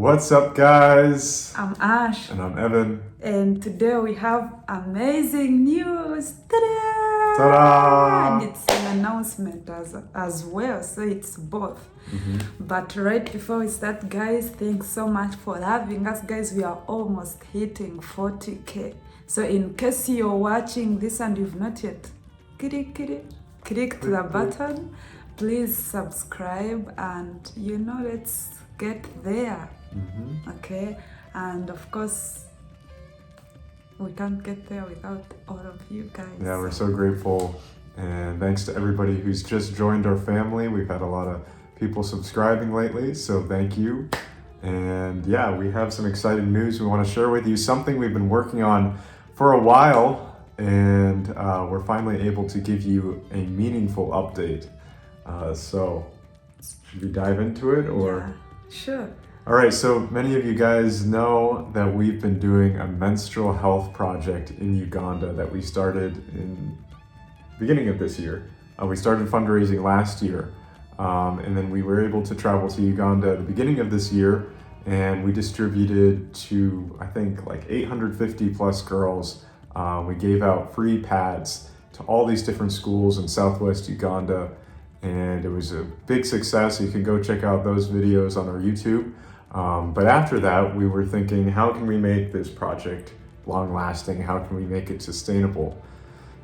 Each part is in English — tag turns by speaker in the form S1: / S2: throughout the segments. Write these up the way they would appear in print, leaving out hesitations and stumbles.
S1: What's up, guys?
S2: I'm Ash,
S1: And I'm Evan.
S2: and today we have amazing news. Ta-da!
S1: Ta-da!
S2: And it's an announcement as well, so it's both. But right before we start, guys, thanks so much for having us. Guys, we are almost hitting 40K. So in case you're watching this and you've not yet click the button, please subscribe and let's get there. Okay, and of course we can't get there without all of you guys.
S1: Yeah, we're so grateful. And thanks to everybody who's just joined our family. We've had a lot of people subscribing lately, so thank you. And yeah, we have some exciting news we want to share with you. Something we've been working on for a while, and we're finally able to give you a meaningful update. So should we dive into it or?
S2: Yeah, sure.
S1: All right, so many of you guys know that we've been doing a menstrual health project in Uganda that we started in the beginning of this year. We started fundraising last year, and then we were able to travel to Uganda at the beginning of this year, and we distributed to, I think, like 850 plus girls. We gave out free pads to all these different schools in Southwest Uganda, and it was a big success. You can go check out those videos on our YouTube. But after that, we were thinking, how can we make this project long lasting? How can we make it sustainable?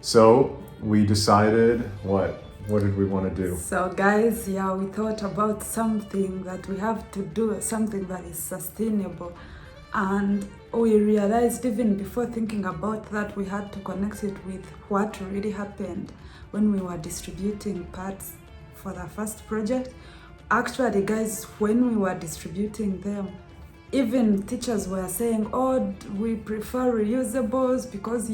S1: So we decided, what did we want to do?
S2: So guys, yeah, we thought about something that we have to do, something that is sustainable. And we realized even before thinking about that, we had to connect it with what really happened when we were distributing parts for the first project. Actually, guys, when we were distributing them, even teachers were saying, oh, we prefer reusables because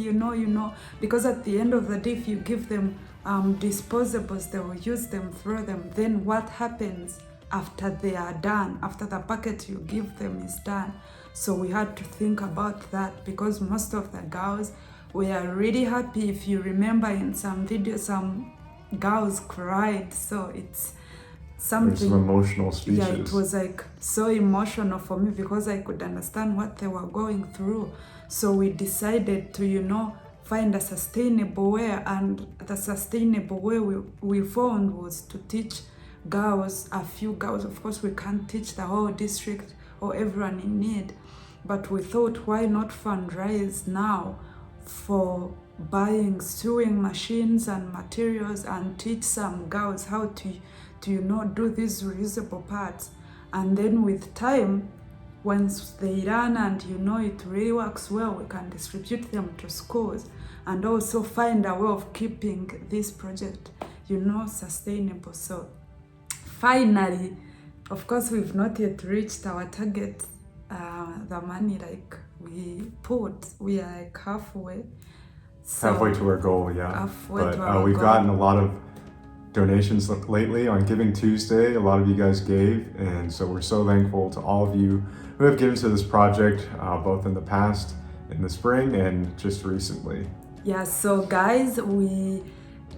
S2: because at the end of the day, if you give them disposables, they will use them, throw them. Then what happens after they are done, after the packet you give them is done? So we had to think about that because most of the girls were really happy. If you remember in some videos, some girls cried. So it's something.
S1: There's some emotional speeches.
S2: Yeah, it was like so emotional for me because I could understand what they were going through. So we decided to, find a sustainable way, and the sustainable way we found was to teach girls, a few girls. Of course, we can't teach the whole district or everyone in need, but we thought, why not fundraise now for buying sewing machines and materials and teach some girls how to do these reusable parts. And then with time, once they run and it really works well, we can distribute them to schools and also find a way of keeping this project sustainable. So finally, of course, we've not yet reached our target, the money like we put. We are like halfway. So
S1: halfway to our goal, yeah.
S2: Halfway
S1: but
S2: to our
S1: we've
S2: goal.
S1: gotten a lot of donations lately on Giving Tuesday. A lot of you guys gave, and so we're so thankful to all of you who have given to this project, both in the past, in the spring, and just recently.
S2: Yeah, so guys, we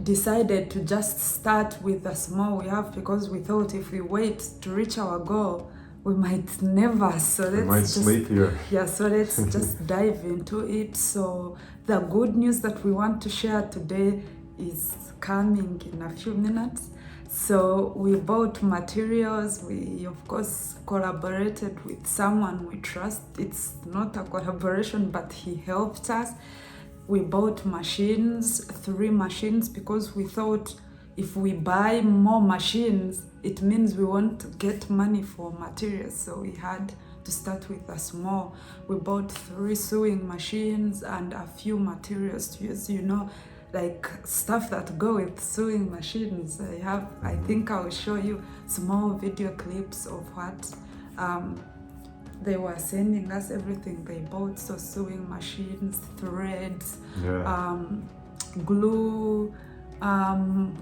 S2: decided to just start with the small we have because we thought if we wait to reach our goal, we might never. So
S1: We might sleep here.
S2: Yeah, so let's just dive into it. So the good news that we want to share today is coming in a few minutes. So we bought materials. We of course collaborated with someone we trust. It's not a collaboration, but he helped us. We bought machines, 3 machines, because we thought if we buy more machines, it means we won't get money for materials. So we had to start with a small. We bought 3 sewing machines and a few materials to use, like stuff that go with sewing machines. I think I will show you small video clips of what they were sending us, everything they bought. So sewing machines, threads, glue,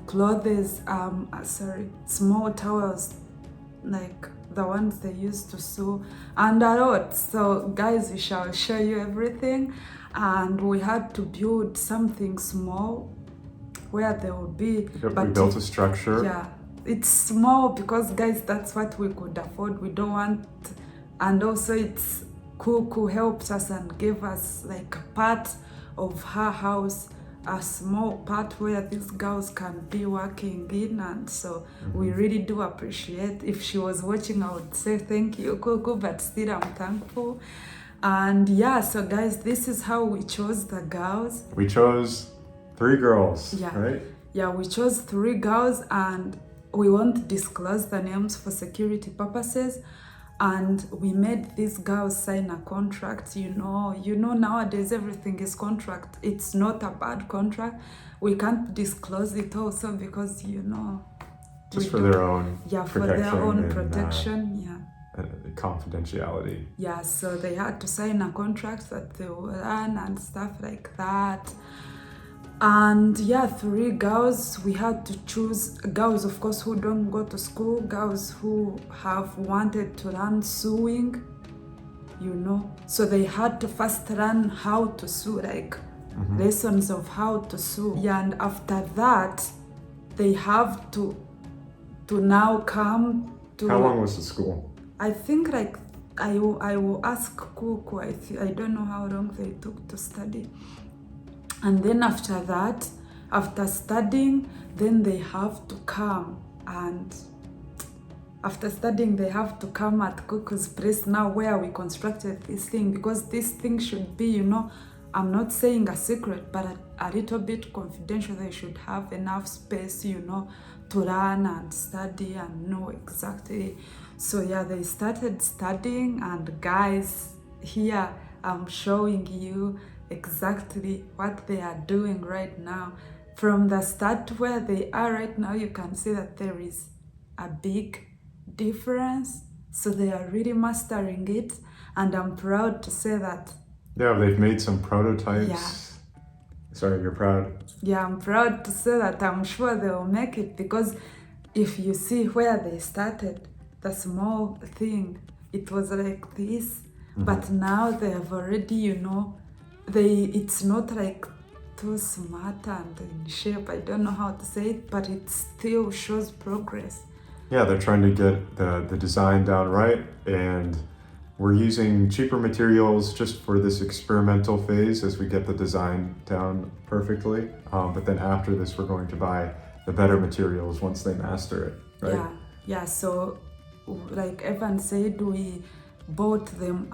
S2: clothes, small towels, like the ones they used to sew, and a lot. So guys, we shall show you everything. And we had to build something small where there will be.
S1: We built a structure.
S2: Yeah, it's small because guys, that's what we could afford. We don't want And also it's Kuku helped us and gave us like a part of her house, a small part where these girls can be working in, and so we really do appreciate. If she was watching, I would say thank you, Kuku, but still I'm thankful. And yeah, so guys, this is how we chose the girls.
S1: We chose 3 girls,
S2: Yeah.
S1: right?
S2: Yeah, we chose 3 girls, and we won't disclose the names for security purposes. And we made these girls sign a contract. You know nowadays everything is contract. It's not a bad contract. We can't disclose it also because
S1: Just for their own
S2: for their own
S1: and,
S2: protection.
S1: confidentiality.
S2: Yeah, so they had to sign a contract that they will run and stuff like that. And yeah, 3 girls, we had to choose girls, of course, who don't go to school, girls who have wanted to learn sewing, So they had to first learn how to sew, like lessons of how to sew. Yeah, and after that, they have to now come to...
S1: How long was the school?
S2: I think like, I will ask Kuku, I don't know how long they took to study. And then after that, after studying, then they have to come. And after studying, they have to come at Kuku's place now where we constructed this thing. Because this thing should be, I'm not saying a secret, but a little bit confidential. They should have enough space, to learn and study and know exactly. So yeah, they started studying, and guys, here I'm showing you exactly what they are doing right now. From the start where they are right now, you can see that there is a big difference. So they are really mastering it, and I'm proud to say that.
S1: Yeah, they've made some prototypes.
S2: Yeah.
S1: Sorry, you're proud?
S2: Yeah, I'm proud to say that. I'm sure they will make it, because if you see where they started, the small thing, it was like this, but now they have already, it's not like too smart and in shape. I don't know how to say it, but it still shows progress.
S1: Yeah, they're trying to get the design down right, and we're using cheaper materials just for this experimental phase as we get the design down perfectly. But then after this, we're going to buy the better materials once they master it, right?
S2: Yeah. So, like Evan said, we bought them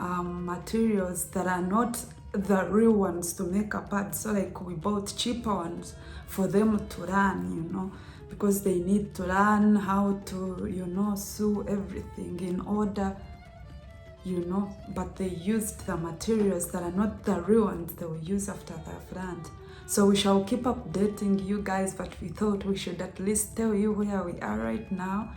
S2: materials that are not the real ones to make a pad. So like we bought cheaper ones for them to learn, because they need to learn how to, sew everything in order, but they used the materials that are not the real ones they will use after they've learned. So we shall keep updating you guys, but we thought we should at least tell you where we are right now.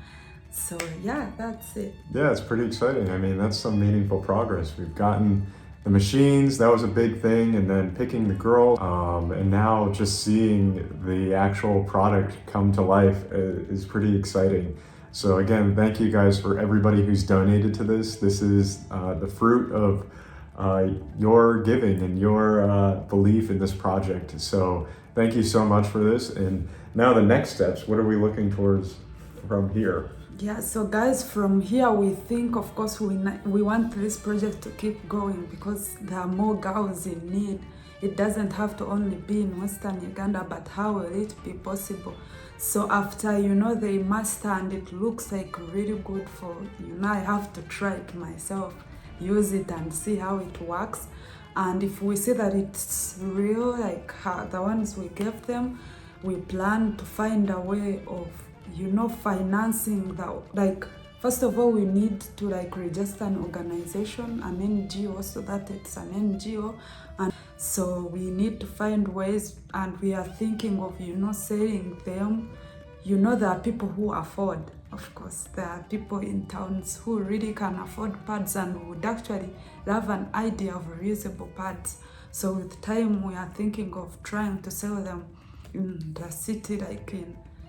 S2: So yeah, that's it.
S1: Yeah, it's pretty exciting. I mean, that's some meaningful progress. We've gotten the machines, that was a big thing, and then picking the girl, and now just seeing the actual product come to life is pretty exciting. So again, thank you guys for everybody who's donated to this. This is the fruit of your giving and your belief in this project. So thank you so much for this. And now the next steps, what are we looking towards from here?
S2: Yeah, so guys, from here we think, of course, we want this project to keep going, because there are more girls in need. It doesn't have to only be in Western Uganda, but how will it be possible? So after, they master and it looks like really good for, I have to try it myself, use it and see how it works. And if we see that it's real, like the ones we gave them, we plan to find a way of financing first of all, we need to register an organization, an NGO, so that it's an NGO. And so we need to find ways, and we are thinking of, selling them. There are people who afford, of course. There are people in towns who really can afford pads and would actually have an idea of reusable pads. So with time, we are thinking of trying to sell them in the city,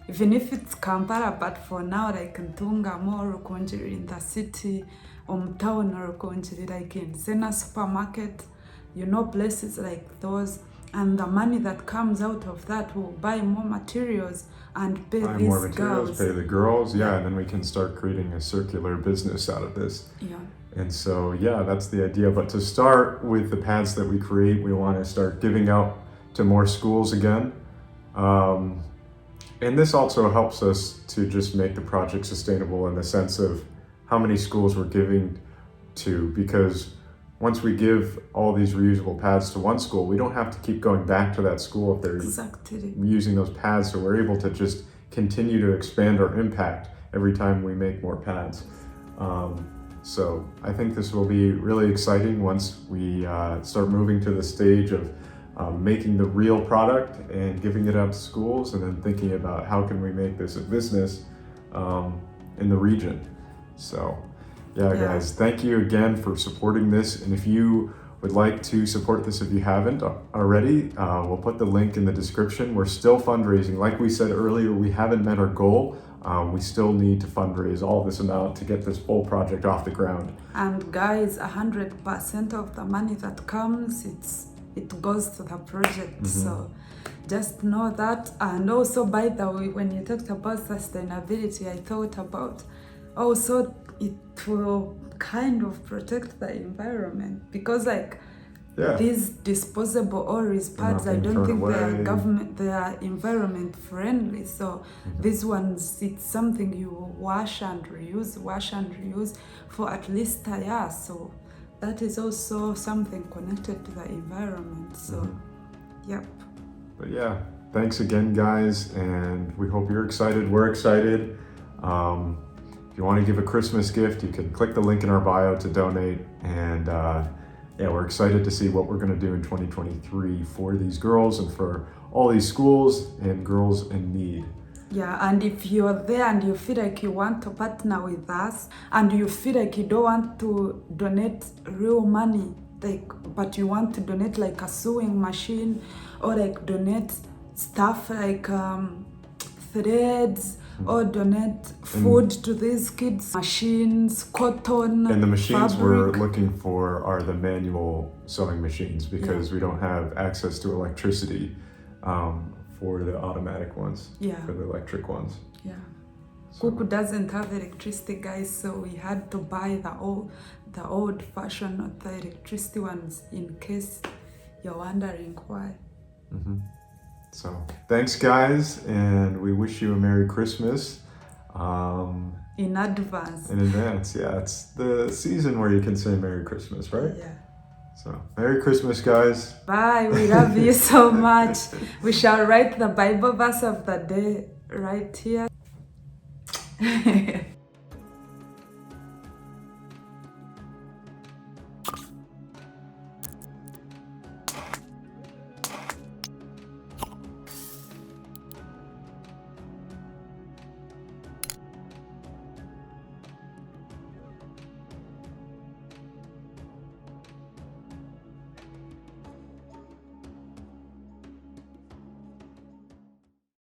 S2: even if it's Kampala, but for now, in Tungamo or Rukunjiri in the city, town or Rukunjiri, in Sena supermarket, places like those. And the money that comes out of that will buy more materials and pay
S1: buy
S2: these
S1: more materials,
S2: girls.
S1: pay the girls, and then we can start creating a circular business out of this.
S2: Yeah.
S1: And so, yeah, that's the idea. But to start with the pads that we create, we want to start giving out to more schools again. And this also helps us to just make the project sustainable in the sense of how many schools we're giving to, because once we give all these reusable pads to one school, we don't have to keep going back to that school if they're
S2: Exactly.
S1: using those pads. So we're able to just continue to expand our impact every time we make more pads. So I think this will be really exciting once we start moving to the stage of making the real product and giving it out to schools, and then thinking about how can we make this a business in the region. So yeah, guys, thank you again for supporting this. And if you would like to support this, if you haven't already, we'll put the link in the description. We're still fundraising. Like we said earlier, we haven't met our goal. We still need to fundraise all this amount to get this whole project off the ground.
S2: And guys, 100% of the money that comes, it goes to the project. So just know that. And also, by the way, when you talked about sustainability, I thought about also it will kind of protect the environment, because these disposable Oris pads, I don't think they are environment friendly. So these ones, it's something you wash and reuse for at least a year. So that is also something connected to the environment. So yep.
S1: But yeah, thanks again, guys, and we hope you're excited. We're excited. If you want to give a Christmas gift, you can click the link in our bio to donate. And yeah, we're excited to see what we're going to do in 2023 for these girls and for all these schools and girls in need.
S2: Yeah, and if you're there and you feel like you want to partner with us, and you feel like you don't want to donate real money, but you want to donate like a sewing machine, or like donate stuff like threads, or donate food to these kids, machines, cotton,
S1: and the machines
S2: fabric.
S1: we're looking for are the manual sewing machines, because we don't have access to electricity for the automatic ones, for the electric ones.
S2: Yeah. So. Kuku doesn't have electricity, guys, so we had to buy the old fashioned, not the electricity ones, in case you're wondering why.
S1: So thanks, guys, and we wish you a Merry Christmas.
S2: In advance.
S1: In advance, yeah. It's the season where you can say Merry Christmas, right?
S2: Yeah.
S1: So Merry Christmas, guys.
S2: Bye. We love you so much. We shall write the Bible verse of the day right here.